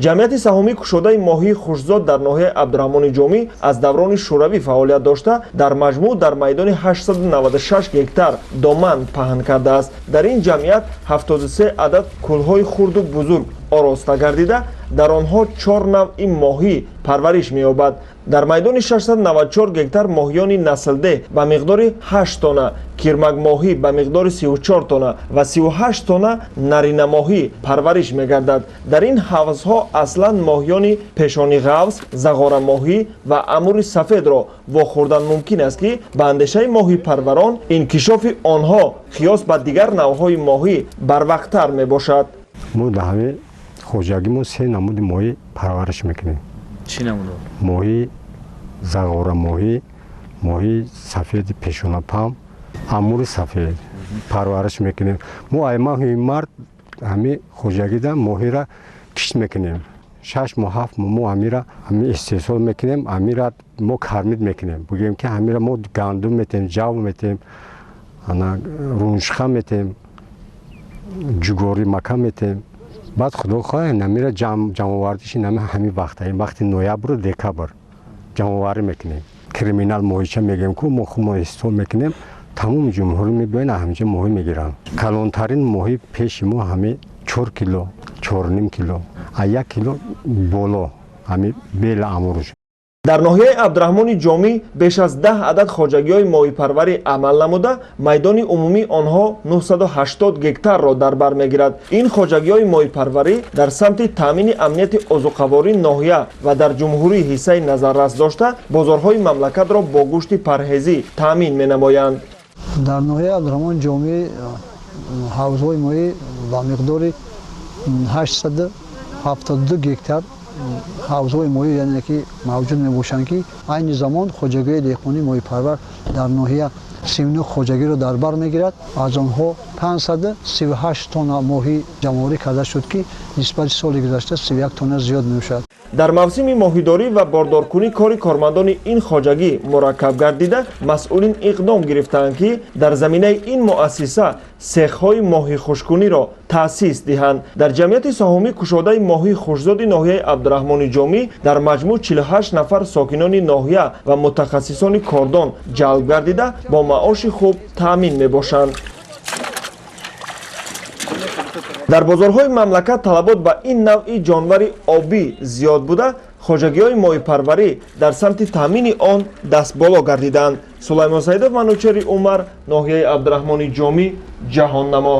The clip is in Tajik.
ҷамъияти саҳомии кушодаи моҳии хушзод дар ноҳияи абдураҳмони ҷомӣ аз даврони шӯравӣ фаъолият дошта дар маҷмӯъ дар майдони 896 гектар доман паҳн кардааст. Дар ин ҷамъият 73 адад кӯлҳои хурду бузург ороста гардида дар онҳо 4 навъи моҳӣ парвариш меёбад. Дар майдони 694 гектар моҳиёни наслдеҳ ба миқдори 8 тонна, кирмакмоҳӣ ба миқдори 34 тонна ва 38 тонна наринамоҳӣ парвариш мегардад. Дар ин ҳавзҳо аслан моҳиёни пешонигавз, зағорамоҳӣ ва амури сафедро вохӯрдан мумкин аст ки ба андешаи моҳипарварон инкишофи онҳо қиёс ба дигар навъҳои моҳӣ барвақттар мебошад. мо дар ҳамин хоҷагимон 3 намуди моҳӣ парвариш мекунем. чӣ намуд? моҳӣ зағорамоҳӣ, моҳӣ сафеди пешонапам, амури сафед парвариш мекунем. мо аймаҳои мард ҳамин хоҷагида моҳира кишт мекунем. 6 моҳ 7 моҳ мо ҳамира истеҳсол мекунем, ҳамира мо кармид мекунем. бигӯем ки ҳамира мо гандум метем, ҷав метем, руншха метем, ҷугори мака метем. баъд худо хоҳад намира ҷамъовардиши ҳамин вақта вақти ноябру декабр ҷамъоварӣ мекунем. криминал моҳича мегӯем ку мо худ мо истеҳсол мекунем. тамоми ҷумҳурӣ мебиён ҳамҷа моҳӣ мегиранд. калонтарин моҳӣ пеши мо ҳамин 4 кило 4,5 кило а 1 кило боло ҳамин бела амуруш. дар ноҳияи абдураҳмони ҷомӣ беш аз 10 адад хоҷагиҳои моҳипарварӣ амал намуда, майдони умумии онҳо 980 гектарро дар бар мегирад. ин хоҷагиҳои моҳипарварӣ дар самти таъмини амнияти озуқавории ноҳия ва дар ҷумҳурии ҳиссаи назаррас дошта бозорҳои мамлакатро бо гӯшти парҳезӣ таъмин менамоянд. дар ноҳияи абдураҳмони ҷомӣ ҳавзҳои моҳӣ ба миқдори 872 гектар ҳавзҳои моҳӣ яъне ки мавҷуд мебошанд ки айни замон хоҷагии деҳқонии моҳипарвар дар ноҳия 39 хоҷагиро дар бар мегирад. аз онҳо 538 тонна моҳӣ ҷамъоварӣ карда шуд ки нисбати соли гузашта 31 тонна зиёд мебошад. дар мавсими моҳидорӣ ва бордоркунӣ кори кормандони ин хоҷагӣ мураккаб гардида, масъулин иқдом гирифтаанд ки дар заминаи ин муассиса сехҳои моҳихушкуниро таъсис диҳанд. дар ҷамъияти саҳомии кушодаи моҳии хушзоди ноҳияи абдураҳмони ҷомӣ дар маҷмӯъ 48 нафар сокинони ноҳия ва мутахассисони кордон ҷалб гардида бо маоши хуб таъмин мебошанд. дар бозорҳои мамлакат талабот ба ин навъи ҷонвари обӣ зиёд буда, хоҷагиҳои моҳипарварӣ дар самти таъмини он дастболо гардиданд. Сулаймон Саидов, Манучери Умар, ноҳияи Абдураҳмони Ҷомӣ, Ҷаҳоннамо.